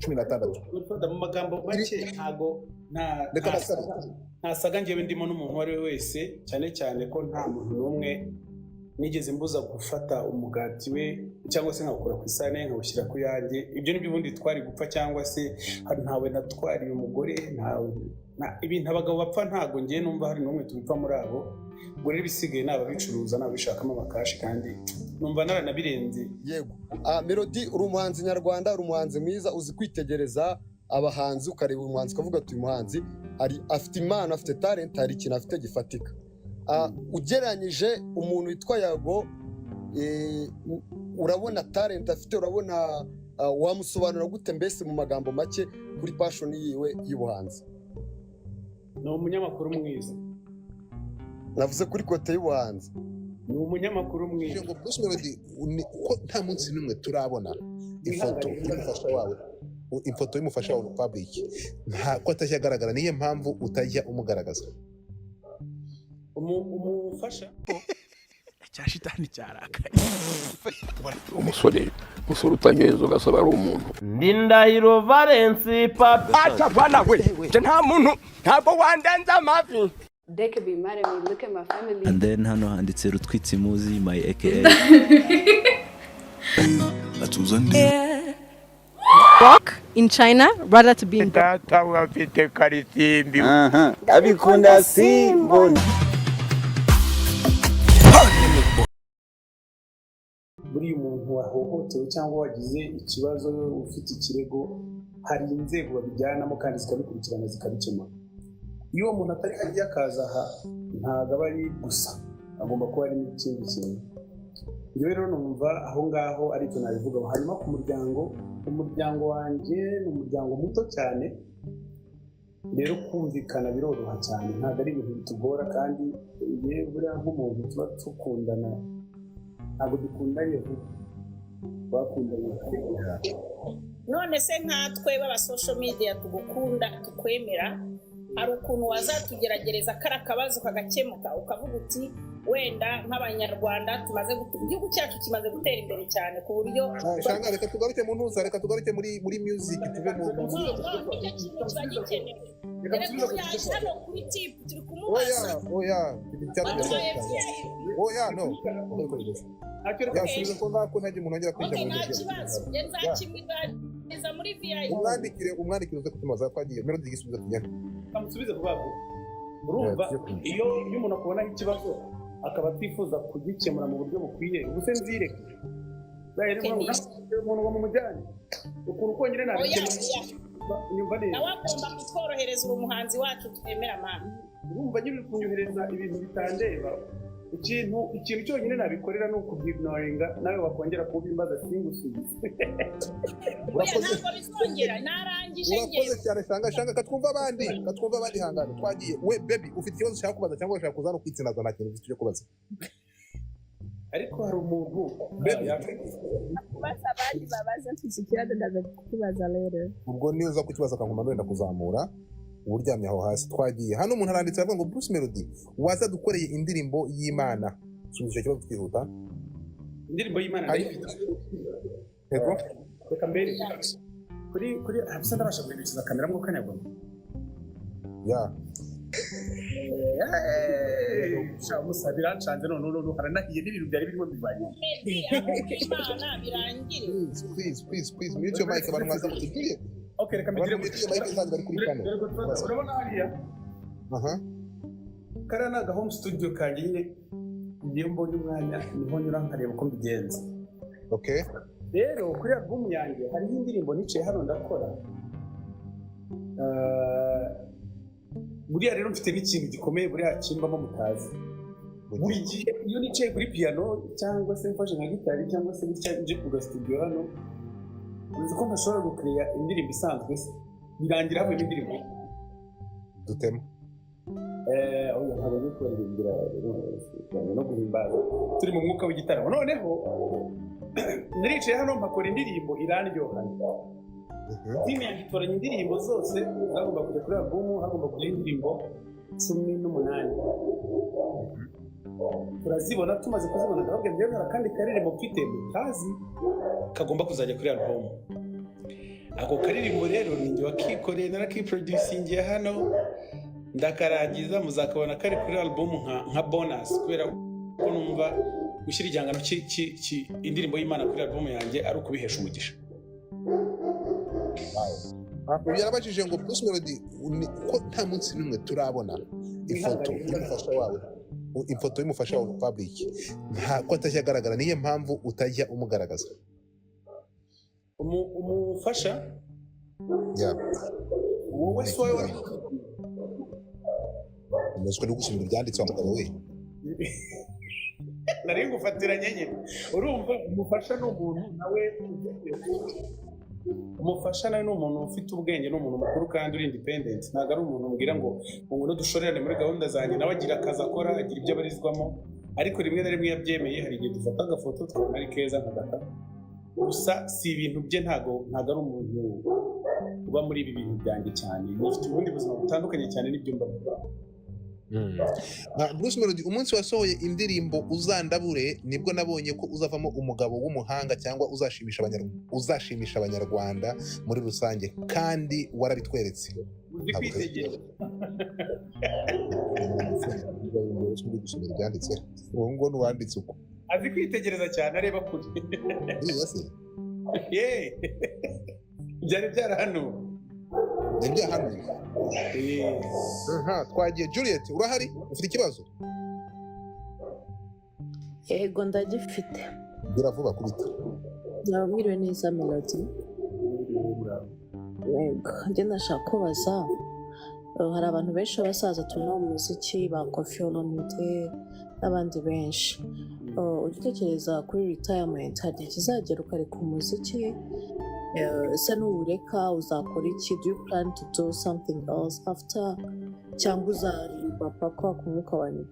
16 mu magambo make ntago ntasaga ngewe ndimo n'umuntu wari wese cyane ko nta muntu n'umwe nigeze mbuza gufata umugati we cyangwa se nkakora ku isahani nkawushyira ku yanjye. Ibyo nibyo ubundi twari gupfa, cyangwa se ntawe natwariye umugore, ibintu abagabo bapfa ntago ngiye numva hari n'umwe tubipfa muri abo. Ubwo rero bisigaye n'ababicuruza n'abishakamo amakashi, kandi numva naranabirenze. Yego, Melodie uri umuhanzi nyarwanda, uri umuhanzi mwiza, uzi kwitegereza abahanzi ukareba umuhanzi ukavuga ati uyu muhanzi afite impano, afite talent, hari ikintu afite gifatika. Ugereranyije umuntu witwa Yago, urabona talent afite, urabona wamusobanura gute mbese mu magambo make kuri passion yiwe y'ubuhanzi? Ni umunyamakuru mwiza. Navuze kuri kote y'ubuhanzi. Ni umunyamakuru mwiza. Ngo Bruce Melodie ko nta munsi n'umwe turabona ifoto y'umufasha wawe, ifoto y'umufasha wawe public, nta ko atajya agaragara. Niyo mpamvu utajya umugaragaza umufasha cyashitani cyarakaye. umusore utanyeza ugasaba ari umuntu. Ndindahiro Valence papa. Acha bwana we, nta muntu ntabwo wandenza amavi. They could be mad at me. Look at my family. And then hano handitse Rutwitsi Muzi, my aka. Work in China rather to be in Data wafite karisimbi. Abikunda simbo. Buri umuntu wahohotewe cyangwa wagize ikibazo, ufite ikirego, hari inzego babijyanamo kandi zikabikurikirana zikabikemura. Iyo umuntu atari agiye akaza aha ntago aba ari gusa, agomba kuba ari n'ikindi kintu. Iyo rero numva aho ngaho ari cyo nabivuga. Hanyuma ku umuryango wanjye ni umuryango muto cyane, rero kumvikana biroroha cyane, ntabwo ari ibintu bitugora. Kandi yewe buriya nk'umuntu tuba tukundana ntabwo dukundanye vuba, bakundanye none se nkatwe baba social media tugukunda tukwemera, hari ukuntu wazatugeragereza kara kabazo kagakemuka ukavuga uti wenda nk'abanyarwanda tumaze igihugu cyacu kimaze gutera imbere cyane ku buryo shanga reka tugaruke mu ntuza, reka tugaruke muri music, tuve mu kuri tip turi kumubaza. Oya no yasubiza ko ngako ntajye umuntu ongera kwinjira mu nta kibazo nzakimwibariza muri VIP. umwandikire uze kutumaza twagiye Melodie igisubiza tugenda kamusubize vuba vuba. Urumva iyo umuntu akubonaho ikibazo akaba atifuza kugikemura mu buryo bukwiye, ubuse nzireke umuntu ngo mumujyane ukuntu kongere nabikemura. Nyumva neza nawe agomba kutworohereza uri umuhanzi wacu twemera mana. Urumva nyine kunyohereza ibintu bitandeba, ikintu cyonyine nabikorera ni ukubyignoringa, nawe wakongera kubimbaza singusubize. Ntabwo bizongera, narangije ngiye. Urakoze cyane shanga katwumva abandi hangana twagiye. We baby ufite ikibazo ushaka kubaza cyangwa ushaka kuza no kwitsinaza nta kintu cyo kubaza? Ariko hari umuntu kubaza abandi babaza ntizikiraza ndaza kukibaza rero. Ubwo niyo uza kukibaza kankuma wenda kuzamura uburyamye aho hasi. Twagiye hano umuntu aranditse avuga ngo Bruce Melodie waza dukoreye indirimbo y'Imana. Subiza ikibazo twihuta. Indirimbo y'Imana ndayifite. Yego reka mbere kuri abisa ndabasha guhindukira kamera ngo kanyagwa. Ya shamusa birancanze none haranahiye n'ibintu byari birimo bivanye. Imana birangire. Please mute your mic abantu mwaza kutugiye. Okay, reka mbigire muri iyo mic zanjye bari kuri kane. Urabona hariya? Kara naga home studio kanjye nyine ngiye mbonye umwanya niho nyura nkareba uko mbigenza. Okay. Rero kuri album yanjye hari indirimbo nicaye hano ndakora. Buriya rero mfite n'ikintu gikomeye buriya kimbamo mutazi. Buri gihe iyo nicaye kuri piano cyangwa se mfashe nka gitari cyangwa se nje ku studio hano, uzi ko ntashobora gucreate indirimbo isanzwe se birangira hamwe n'indirimbo dutema. Oya ntabwo ngiye kuririmbira no guhimbaza turi mu mwuka w'igitaramo. Noneho naricaye hano mpakora indirimbo irandyoha. Timu yanjye itoranya indirimbo zose zagomba kujya kuri album, hagomba kujya indirimbo 18. Turazibona, tumaze kuzibona ndababwira njyewe hari akandi karere mufite mutazi kagomba kuzajya kuri album. ako karirimbo rero ninjye wakikoreye narakiproducingiye hano ndakarangiza muzakabona kari kuri album nka bonus kubera ko numva gushyira igihangano indirimbo y'Imana kuri album yanjye ari ukubihesha umugisha. Yarabajije ngo Bruce Melody ko nta munsi n'umwe turabona ifoto y'umufasha wawe, ifoto y'umufasha wawe public, nta ko atajya agaragara, niyo mpamvu utajya umugaragaza. Umufasha wowe so umuswe no gusubira ibyanditse wa mugabo we nari ngufatiranye nyine urumva umufasha n'umuntu nawe umufasha nawe n'umuntu ufite ubwenge n'umuntu mukuru kandi uri independent, ntabwo ari umuntu mbwira ngo ngo dushorerane muri gahunda zanjye, nawe agira akazi akora agira ibyo abarizwamo, ariko rimwe na rimwe yabyemeye hari igihe dufata agafoto twabona ari keza nkagata gusa si ibintu bye, ntabwo ari umuntu uba muri ibi bintu byanjye cyane, ufite ubundi buzima butandukanye cyane n'ibyo mbavuga. Bruce Melody, umunsi wasohoye indirimbo Uzandabure nibwo nabonye ko uzavamo umugabo w'umuhanga cyangwa uzashimisha abanyarwanda muri rusange, kandi warabitweretse. Uzi kwitegereza byanditse uwo ngo nuwanditse uko azi kwitegereza cyane areba kure byari byarahanuwe twagiye. Juliet, urahari? Ufite ikibazo? Yego ndagifite. Biravuba kubita. Nabwiriwe neza Melodie. Yego, njye ndashaka kubaza, hari abantu benshi b'abasaza tubona mu muziki ba Koffi Olomide n'abandi benshi, ugitekereza kuri retirement hari igihe kizagera ukareka umuziki, ese nuwureka uzakora iki? Do you plan to do something else after, cyangwa uzaririmba paka ku mwuka wa nyuma?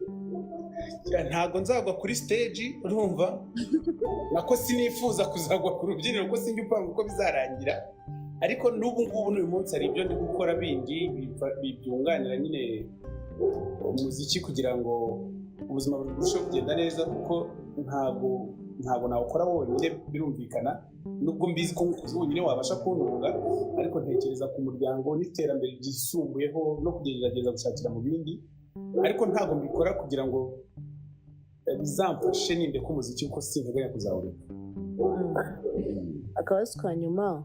Ntabwo nzagwa kuri stage, urumva nako sinifuza kuzagwa ku rubyiniro kuko sinjye upanga uko bizarangira, ariko n'ubu ngubu n'uyu munsi hari ibyo ndi gukora bindi byunganira nyine umuziki kugira ngo ubuzima burusheho kugenda neza, kuko ntabwo nawukora wonyine birumvikana, nubwo mbizi ko wonyine wabasha kuntunga, ariko ntekereza ku muryango n'iterambere ryisumbuyeho no kugerageza gushakira mu bindi, ariko ntabwo mbikora kugira ngo bizamfashe ninde ko umuziki uko sinteganya kuzawureka. Akabazo ka nyuma,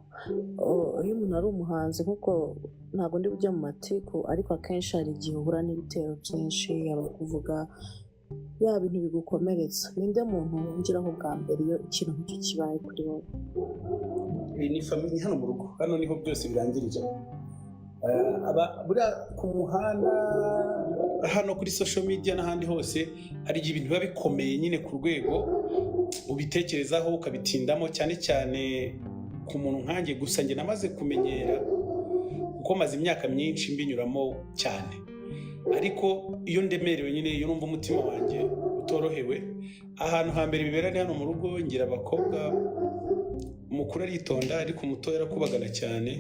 iyo umuntu ari umuhanzi kuko ntabwo ndi bujya mu matiku, ariko akenshi hari igihe uhura n'ibitero byinshi, yaba kuvuga yaba ibintu bigukomeretsa, ninde muntu wungiraho bwa mbere iyo ikintu nk'icyo kibaye kuri wowe? Ni famille hano mu rugo, hano niho byose birangirira. Buriya ku muhanda, hano kuri social media n'ahandi hose hari igihe ibintu biba bikomeye nyine ku rwego ubitekerezaho ukabitindamo, cyane cyane ku muntu nkanjye. Gusa njye namaze kumenyera kuko maze imyaka myinshi mbinyuramo cyane, ariko iyo ndemerewe nyine, iyo numva umutima wanjye utorohewe, ahantu hambere bibera ni hano mu rugo. Ngira abakobwa, umukuru aritonda ariko umuto yarakubagana cyane,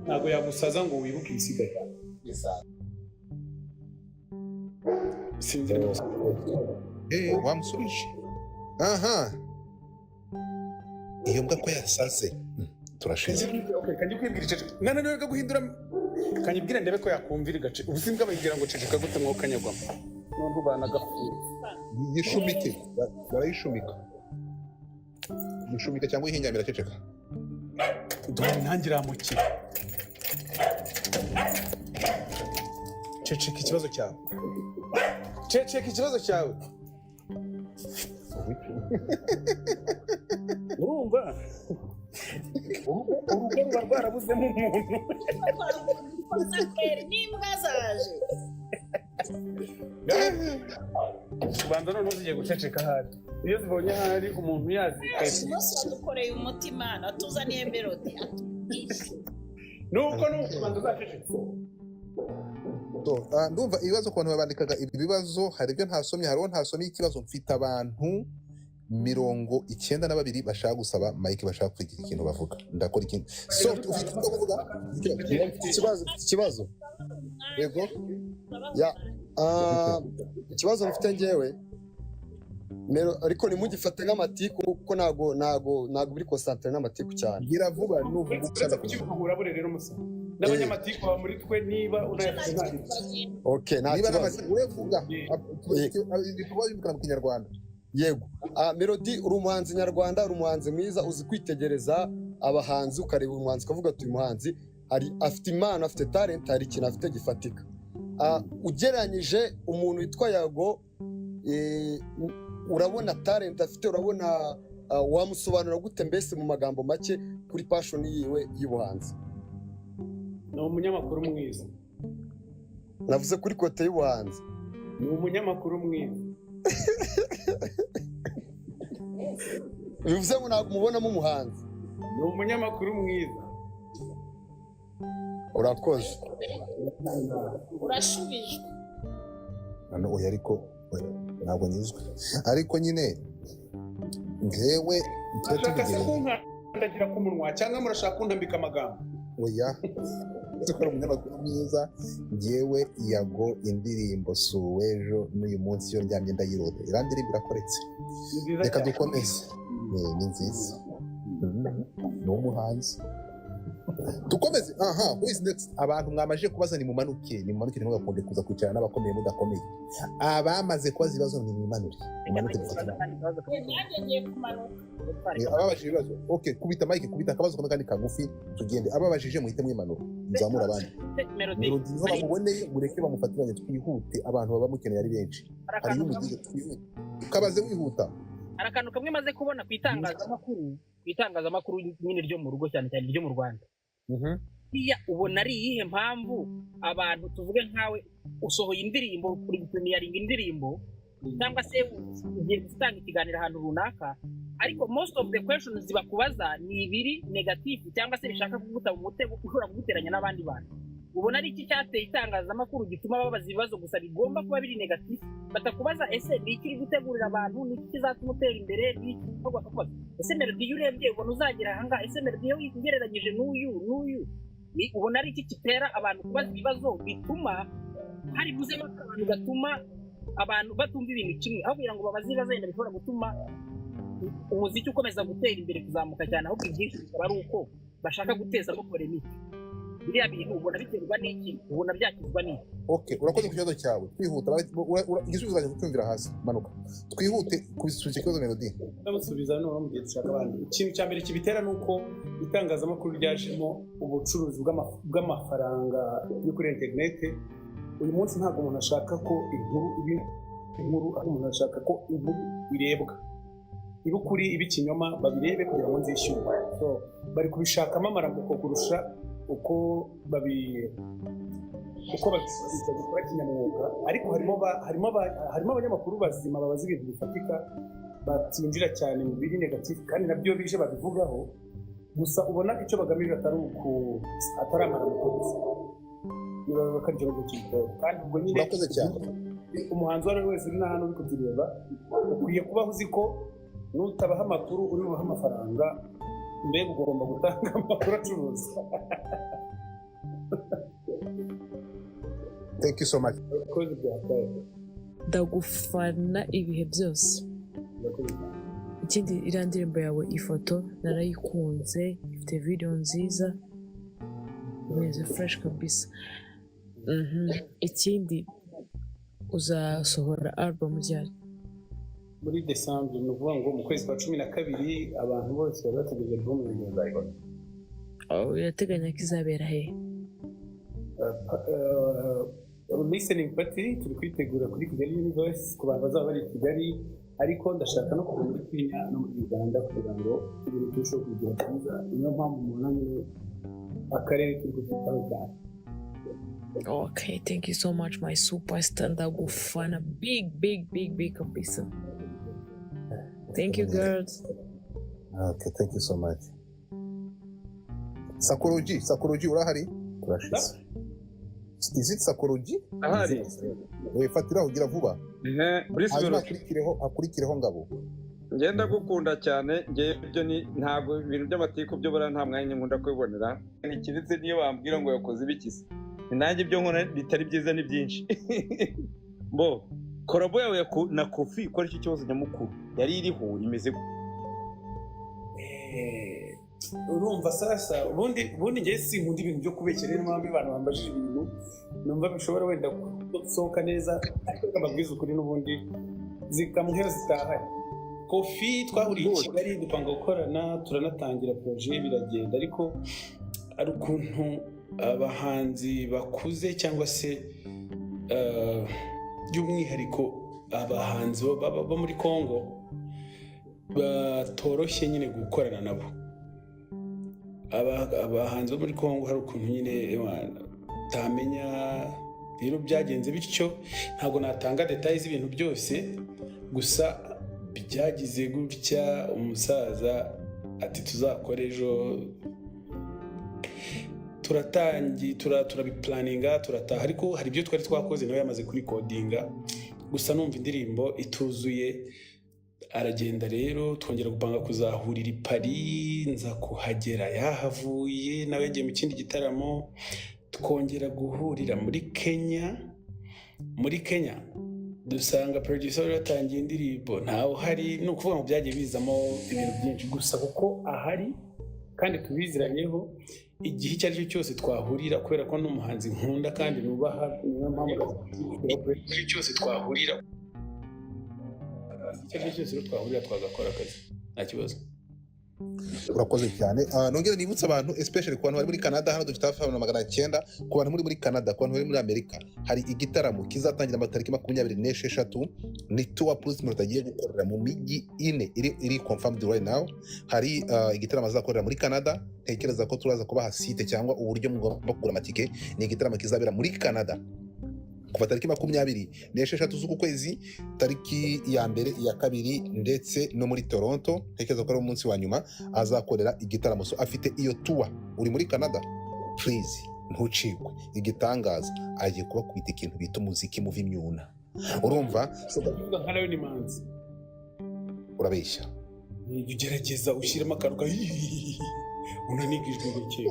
ntabwo yagusaza ngo wibuke ibisigaye. Sinzira wamusubije. Aha, iyo mbwa ko yasaze turashize. Okay, kanjye kwibwira cece nana niwe guhindura, kanyibwira ndebe ko yakumvira gace ubusinga bayigira ngo cece kagute mwo kanyagwamo none bana gafuye yishumike, barayishumika yishumika cyangwa ihingamira ceceka. Dore ntangira mukira ceceka ikibazo cyawe, ceceka ikibazo cyawe. Urumva urugo ruba rwarabuzemo umuntu n'imbwa zaje ubanza none uzigiye guceceka ahari, iyo zibonye ahari umuntu yazi dukoreye umutima natuzaniye melody nuko ubanza uzaceceka. Ndumva ibibazo ku bantu babandikaga ibi bibazo, hari ibyo ntasomye, hariho ntasomye ikibazo. Mfite abantu 92 bashaka gusaba Mike, bashaka kugira ikintu bavuga. Ndakora ikintu. So ufite icyo kuvuga? Ikibazo yego ya ikibazo mfite ngewe ariko nimugifate nk'amatiku kuko nago biri concentré n'amatiku cyane. Gira vuba nuvuga ukaza kukivugura bure rero musa. N'abanyamatiku ba muri twe niba unayafite nta. Okay, nta kibazo. Urevuga. Tuba yumvikana mu Kinyarwanda. Yego. Melodie uri umuhanzi nyarwanda, uri umuhanzi mwiza uzi kwitegereza abahanzi ukareba umuhanzi ukavuga ati uyu muhanzi afite impano, afite talent, hari ikintu afite gifatika. Ugereranyije umuntu witwa Yago, urabona talent afite, urabona wamusobanura gute mbese mu magambo make kuri passion yiwe y'ubuhanzi? Ni umunyamakuru mwiza. Navuze kuri kote y'ubuhanzi. Ni umunyamakuru mwiza. Bivuze ngo ntabwo mubonamo umuhanzi. Ni umunyamakuru mwiza. Urakoze. Urashubijwe. Nano oya ariko ntabwo nyuzwe. Ariko nyine ngewe Urashaka se kunkandagira ku munwa cyangwa murashaka kuntambika amagambo? Oya. Tukora umunyamakuru mwiza ngewe Yago indirimbo suwejo n'uyu munsi yo ndyamye ndayirota. Irandirimbo irakoretse. Reka dukomeze. Ni nziza. Ni umuhanzi. Dukomeze. Who is next? Abantu mwamaje kubaza ni mumanuke ntimugakunde kuza kwicara n'abakomeye mudakomeye. Abamaze kubaza ibibazo ni mumanuke. Mumanuke dufatana. Nanjye ngiye kumanuka. Ababajije ibibazo. Okay, kubita mic, kubita akabazo kandi kagufi tugende. Ababajije muhite mwimanura. Nzamura abandi. Melodie niho bamuboneye mureke bamufatiranye twihute abantu baba mukeneye ari benshi. Hari umugize twihute. Ukabaze wihuta. Arakantu kamwe maze kubona ku itangazamakuru nyine ryo mu rugo cyane cyane ryo mu Rwanda. Iya ubona ari iyihe mpamvu abantu tuvuge nkawe usohoye indirimbo kuri premiering indirimbo cyangwa se ugiye gutanga ikiganiro ahantu runaka, ariko most of the questions zibakubaza ni ibiri negative cyangwa se bishaka kuguta mu mutego ushobora kuguteranya n'abandi bantu. Ubona ari iki cyateye itangazamakuru gituma babaza ibibazo gusa bigomba kuba biri negative, batakubaza ese ni iki gutegurira abantu, ni iki kizatuma utera imbere, ni iki bakakubaza ese Melodie urebye ubona uzagera aha ngaha, ese Melodie ugereranyije n'uyu ubona ari iki kitera abantu kubaza ibibazo bituma hari buzemo abantu gatuma abantu batumva ibintu kimwe, aho kugira ngo babaze ibibazo yenda bishobora gutuma umuziki ukomeza gutera imbere kuzamuka cyane, ahubwo ibyinshi bikaba ari uko bashaka gutezamo polemike. Biriya bintu ubona biterwa n'iki, ubona byakizwa n'iki? Okay, urakoze ku kibazo cyawe. Twihuta igisubizo cyaje kutumvira hasi manuka. Twihute kubisubiza ikibazo Melodie. Ndamusubiza no mu gihe dushaka abandi. Ikintu cya mbere kibitera nuko itangazamakuru ryajemo ubucuruzi bw'amafaranga yo kuri internet. Uyu munsi ntabwo umuntu ashaka ko inkuru aho umuntu ashaka ko inkuru irebwa. Ibi kuri ibi kinyoma babirebe kugira ngo nzishyurwe. So bari kubishakamo amaramuko kurusha uko babikora kinyamwuga, ariko harimo abanyamakuru bazima babaza ibintu bifatika batinjira cyane mu biri negative kandi nabyo bije babivugaho, gusa ubona icyo bagamije atari amaramuko gusa. Niba bakarya bagukita kandi ubwo nyine urakoze cyane. Umuhanzi wari wese uri n'ahantu uri kutureba ukwiye kuba uzi ko nutabaha amakuru uri bubaha amafaranga, mbega ugomba gutanga amakuru acuruza. Thank you so much. Ndagufana ibihe byose. Ikindi iriya ndirimbo yawe ifoto narayikunze, ifite video nziza, imeze fresh kabisa. Ikindi uzasohora album ryari? Muri December, ni ukuvuga ngo mu kwezi kwa 12 abantu bose bari bategereje album y'Inzayibona. Urateganya ko izabera he? Listening party turi kwitegura kuri Kigali Universe ku bantu bazaba bari i Kigali, ariko ndashaka no kuva muri Kenya no muri Uganda kugira ngo ibintu turusheho kugira byiza. Niyo mpamvu umunani akarere turi gufitaho cyane. Okay, thank you so much my superstar. Ndagufana big kabisa. Thank you girls. Okay, thank you so much. Sakoroji urahari? Turashize. Is it Sakoroji? Ahari. Fatira ugira vuba. Akurikireho ngabo. Ngenda gukunda cyane, ibyo ni ntabwo ibintu by'amatiku byo bara nta mwanya nkunda kwibonera. Ikiretse niyo bambwira ngo yakoze ibikisi. Nanjye ibyo nkora bitari byiza ni byinshi. Bo korabo yawe na Kofi ko ari cyo kibazo nyamukuru yari iriho imeze urumva sasa ubundi ngiye sinkunda ibintu byo kubekera rero mpamvu abantu bambajije ibintu numva bishobora wenda gusohoka neza ariko amabwiza ukuri n'ubundi zikamuhera zitahari. Kofi twahuriye i Kigali dupanga gukorana turanatangira projet biragenda, ariko ari ukuntu abahanzi bakuze cyangwa se by'umwihariko abahanzi bo muri Congo batoroshye nyine gukorana nabo. Abahanzi bo muri Congo hari ukuntu nyine utamenya, rero byagenze bityo ntabwo natanga details z'ibintu byose, gusa byagize gutya umusaza ati tuzakora ejo, turabiplaninga turataha, ariko hari ibyo twari twakoze nawe yamaze kuri codinga, gusa numva indirimbo ituzuye aragenda. Rero twongera gupanga kuzahurira i Paris, nza kuhagera yahavuye nawe yagiye mu kindi gitaramo, twongera guhurira muri Kenya dusanga producer yatangiye indirimbo ntaho hari, no kuvuga ngo byagiye bizamo ibintu byinshi, gusa kuko ahari kandi tubiziranyeho igihe icyo ari cyo cyose twahurira, kubera ko n'umuhanzi nkunda kandi nubaha, niyo mpamvu igihe cyose twahurira twagakora akazi nta kibazo. urakoze cyane. Nongera nibutsa abantu especially ku bantu bari muri Canada, hano dufite hafi 900, ku bantu muri Canada, ku bantu bari muri Amerika, hari igitaramo kizatangira amatariki 26 ni tour plus Melodie agiye gukorera mu mijyi ine iri confirmed right now. Hari igitaramo azakorera muri Canada, ntekereza ko turaza kubaha site cyangwa uburyo mugomba kugura amatike. Ni igitaramo kizabera muri Canada kuva tariki 26 z'uku kwezi, tariki ya mbere iya kabiri, ndetse no muri Toronto ntekereza ko ari umunsi wa nyuma azakorera igitaramo. So afite iyo tour. Uri muri Canada, please ntucikwe. Igitangaza agiye kuba kwita ikintu bita umuziki muvi imyuna, urumva? So kuvuga nka nawe ni manzi urabeshya, ugerageza ushyiremo akaruka unanigijwe gukeye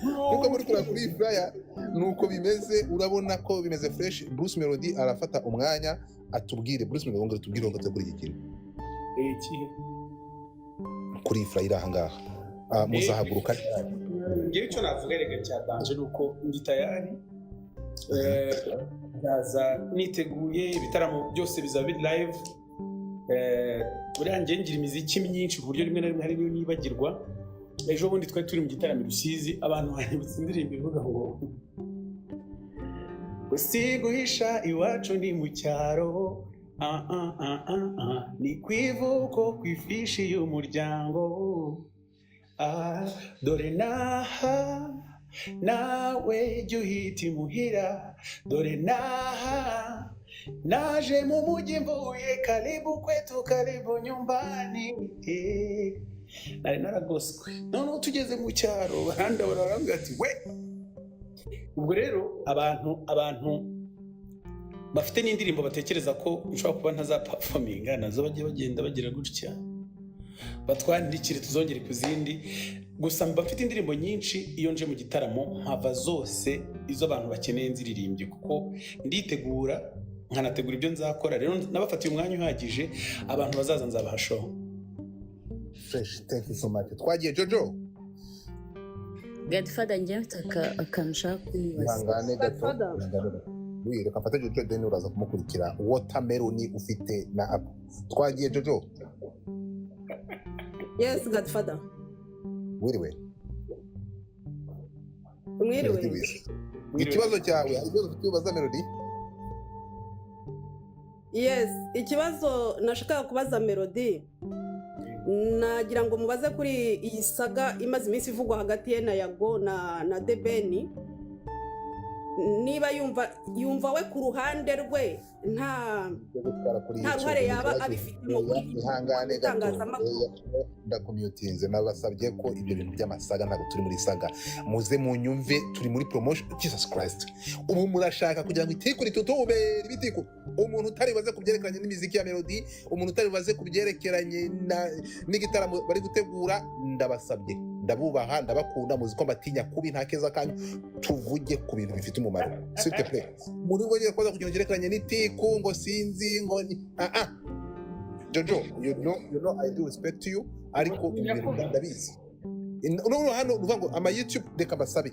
nuko muri kuri flyer nuko bimeze. Urabona ko bimeze fresh. Bruce Melodie arafata umwanya atubwire. Bruce Melodie ngomba tubwire ngo tegura ikintu kihe kuri flyer aha ngaha. Muzahaguruka ngiye icyo navuga rega cyadanje nuko ndi tayari, ndaza niteguye, ibitaramo byose bizaba biri live. Buriya ngira imiziki myinshi ku buryo rimwe na rimwe hari niyo nibagirwa. Ejo bundi twari turi mu gitaramo Rusizi, abantu banyibutse indirimbo ivuga ngo usiguhisha iwacu ni mu cyaro, ni kwivuko kwifishi y'umuryango, dore naha nawe jya uhita imuhira, dore naha naje mu mujyi mvuye, karibu kwetu karibu nyumbani. Nari naragoswe, none tugeze mu cyaro barandabura baravuga ati we. Ubwo rero abantu bafite n'indirimbo batekereza ko ushobora kuba ntazaperforminga, nazo bagiye bagenda bagira gutya, batwandikire tuzongere ku zindi. Gusa bafite indirimbo nyinshi, iyo nje mu gitaramo mpava zose izo abantu bakeneye nziririmbye, kuko nditegura nkanategura ibyo nzakora. Rero nabafatiye umwanya uhagije, abantu bazaza nzabaha show fresh. Thank you so much. Twagiye Jojo. Godfather ngiye akanshaka kwibaza. Ngane gato. Reka mfate Jojo then uraza kumukurikira. Watermelon ufite na app. Twagiye Jojo. Yes, Godfather. Wiriwe. Mwiriwe. Ikibazo cyawe, ikibazo ufite ubaza Melodie? Yes, ikibazo nashaka kubaza Melodie. Nagira ngo mubaze kuri iyi saga imaze iminsi ivugwa hagati ye na Yago na Debeni, niba yumva we ku ruhande rwe nta ruhare yaba abifitemo kuri itangazamakuru. Ndakomyutinze nabasabye ko ibyo bintu by'amasaga ntabwo turi muri saga, muze munyumve, turi muri promotion. Jesus Christ, ubu murashaka kugira ngo itiko ritutubere ibitiko, umuntu utari baze kubyerekanye n'imiziki ya Melodie, umuntu utari baze kubyerekeranye n'igitaramo bari gutegura. Ndabasabye ndabubaha ndabakunda muzi ko mbatinya kubi nta keza kanyu tuvuge ku bintu bifite umumaro s'il te plaît muri ngo ngiye kuza kugira cyerekanye n'itiku ngo sinzi ngo Jojo you know I do respect you ariko ibintu ndabizi no hano uvuga ngo ama YouTube reka basabe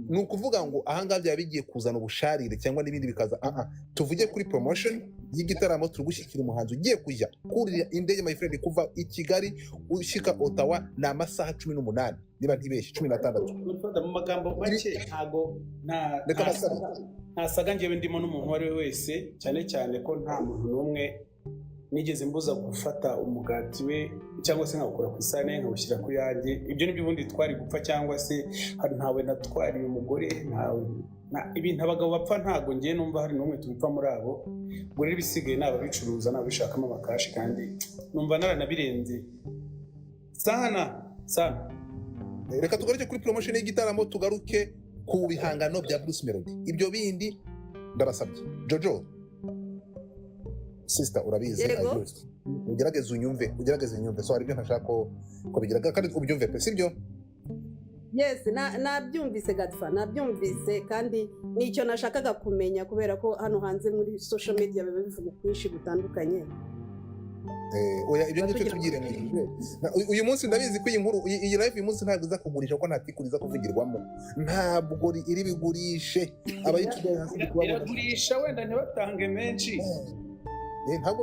ni ukuvuga ngo ahangaha byaba bigiye kuzana ubusharire cyangwa n'ibindi bikaza tuvuge kuri promotion y'igitaramo turugushyikira umuhanzi ugiye kujya kurira indege my friend kuva i Kigali ushika Ottawa ni amasaha 18 niba ntibeshye 16 mu magambo make ntago ntasaga ngewe ndimo n'umuntu wari we wese cyane cyane ko nta muntu n'umwe nigeze mbuza gufata umugati we cyangwa se nkawukora ku isahani nkawushyira ku yanjye ibyo nibyo ubundi twari gupfa cyangwa se hari ntawe natwariye umugore ibintu abagabo bapfa ntago ngiye numva hari n'umwe tubipfa muri abo ubwo rero ibisigaye ni ababicuruza n'ababishakamo amakashi kandi numva naranabirenze sana reka tugaruke kuri promotion y'igitaramo tugaruke ku bihangano bya Bruce Melody ibyo bindi ndabasabye Jojo sister urabizi ugerageze unyumve so hari ibyo ntashaka ko bigira kandi ubyumve pe sibyo yes nabyumvise gatfa nabyumvise kandi nicyo nashakaga kumenya kubera ko hano hanze muri social media biba bivuga kwinshi gutandukanye oya ibyo ngicyo tubwire uyu munsi ndabizi ko iyi nkuru iyi live uyu munsi ntabwo iza kugurisha ko ntatikuriza kuvugirwamo ntabwo iri bigurishe iragurisha wenda ntibatange menshi ntabwo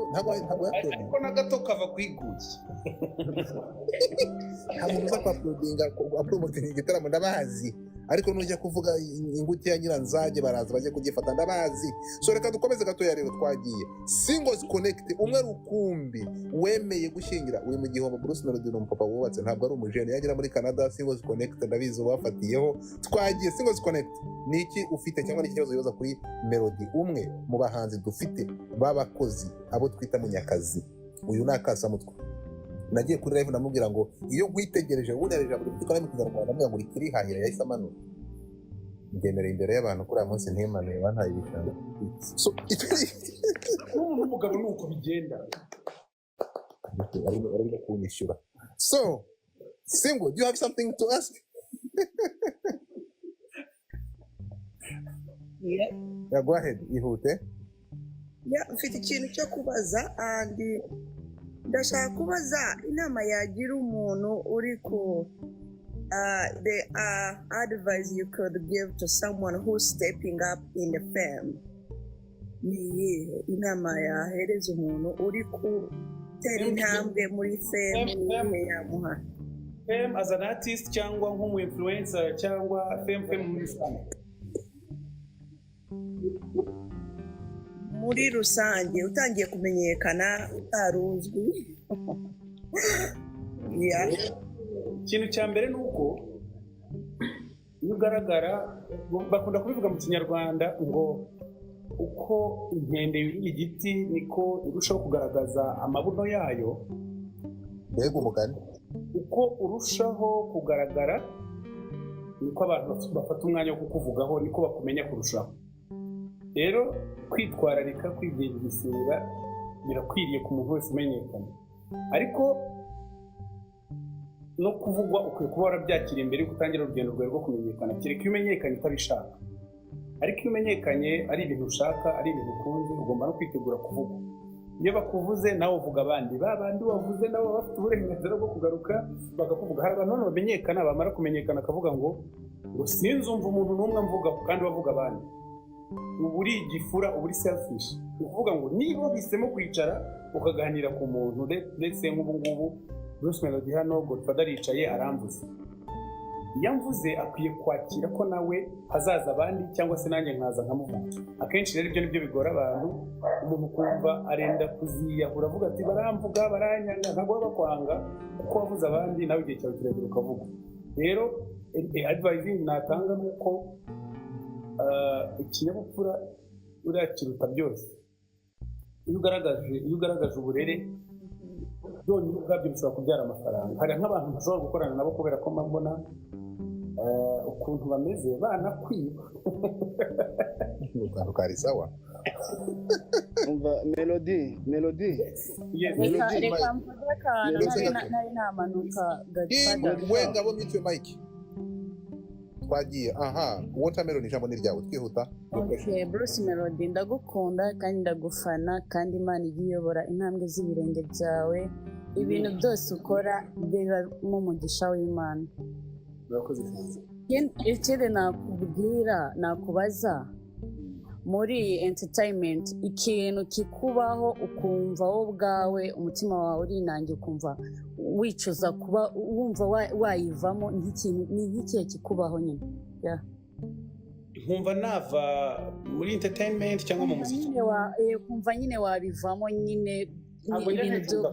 ariko na gato kava kwiguye ntabwo uza kwapromotinga igitaramo ndabazi ariko nujya kuvuga inguti ya nyiranzage baraza bajye kugifata ndabazi so reka dukomeze gatoya rero twagiye singles connect umwe rukumbi wemeye gushyingira uri mu gihombo Bruce Melody n'umupapa wubatse ntabwo ari umujene yagira muri Canada singles connect ndabizi bafatiyeho twagiye singles connect niki ufite cyangwa n'ikibazo yoza kuri Melody umwe mu bahanzi dufite babakozi abo twita munyakazi uyu nakasa mutwe nagiye kuri live namubwira ngo iyo nkwitegereje ubundi buri tukora mu kinyarwanda namubwira ngo kiri hahira yahise amanuka ngendera imbere y'abantu kuri aya munsi ntimanuye bantaye ibishanga so umugabo nuko bigenda ari kunyishyura so single do you have something to ask yeah go ahead ihute mfite ikintu cyo kubaza andi ndashaka kubaza inama yagira umuntu uri ku the advice you could give to someone who's stepping up in the fame ni inama yahereza umuntu uri ku tera intambwe muri fame yamuha fame as an artist cyangwa nk'umu influencer cyangwa fame muri rusange muri rusange utangiye kumenyekana utaruzwi ikintu cya mbere ni uko iyo ugaragara bakunda kubivuga mu kinyarwanda ngo uko inkende yuriye igiti niko irushaho kugaragaza amabuno yayo mbega umugani uko urushaho kugaragara niko abantu bafata umwanya wo kukuvugaho niko bakumenya kurushaho rero kwitwararika kwigengesera birakwiriye ku muntu wese umenyekana ariko no kuvugwa ukwiye kuba warabyakiriye mbere yo gutangira urugendo rwawe rwo kumenyekana kereka iyo umenyekanye utabishaka ariko iyo umenyekanye ari ibintu ushaka ari ibintu ukunze ugomba no kwitegura kuvuga iyo bakuvuze nawe uvuga abandi babandi wavuze nabo bafite uburenganzira bwo kugaruka bakakuvuga hari abantu bamenyekana bamara kumenyekana akavuga ngo sinzumva umuntu n'umwe mvuga kandi bavuga abandi ubu uri igifura ubu uri selfish uvuga ngo niba bisemo kwicara ukaganira ku muntu ndetse nk'ubu ngubu Bruce Melody hano Godfather aricaye aramvuze iyo mvuze akwiye kwakira ko nawe hazaza abandi cyangwa se nanjye nkaza nkamuvuga akenshi rero ibyo nibyo bigora abantu umuntu kumva arenda kuziyahura avuga ati baramvuga baranyanga ntabwo bakwanga kuko wavuze abandi nawe igihe cyawe kiragera ukavuga rero advising natanga nuko ikinyabupfura urakiruta byose iyo ugaragaje uburere byonyine ubwabyo bishobora kubyara amafaranga hari nk'abantu bashobora gukorana nabo kubera ko mbona ukuntu bameze banakwiba ukantu kari sawa umva melodie reka mvuge akantu nari namanuka we ngabo mitwe mike twagiye aha watermelon ijambo ni ryawe twihuta okay Bruce Melody ndagukunda kandi ndagufana kandi Imana igiyobora intambwe z'ibirenge byawe ibintu byose ukora biba mu mugisha w'Imana urakoze cyane ikindi nakubwira nakubaza muri entertainment ikintu kikubaho ukumva wowe ubwawe umutima wawe urinangiye ukumva wicuza kuba wumva wayivamo nk'ikihe kikubaho nyine nkumva nava muri entertainment cyangwa mu muziki kumva nyine wabivamo nyine ibintu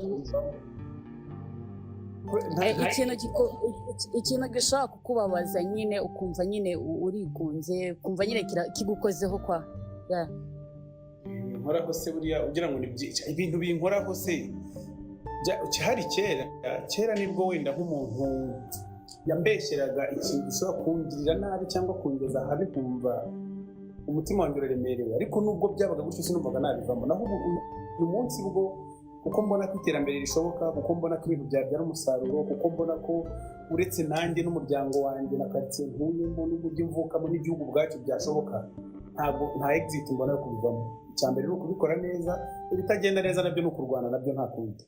ikintu gishobora kukubabaza nyine ukumva nyine urigunze ukumva nyine kigukozeho kwa nkoraho se buriya ugira ngo ni byinshi ibintu binkoraho se hari kera nibwo wenda nk'umuntu yambeshyeraga ikintu gishobora kungirira nabi cyangwa kungeza ahabi kumva umutima wanjye uraremerewe ariko nubwo byabaga gutyo sinumvaga nabivamo naho uyu munsi bwo kuko mbona ko iterambere rishoboka kuko mbona ko ibintu byabyara umusaruro kuko mbona ko uretse nanjye n'umuryango wanjye na karitsiye ntuyemo n'umujyi mvukamo n'igihugu ubwacyo byashoboka nta exit mbona yo kubivamo icya mbere ni ukubikora neza ibitagenda neza nabyo ni ukurwana nabyo nta kundi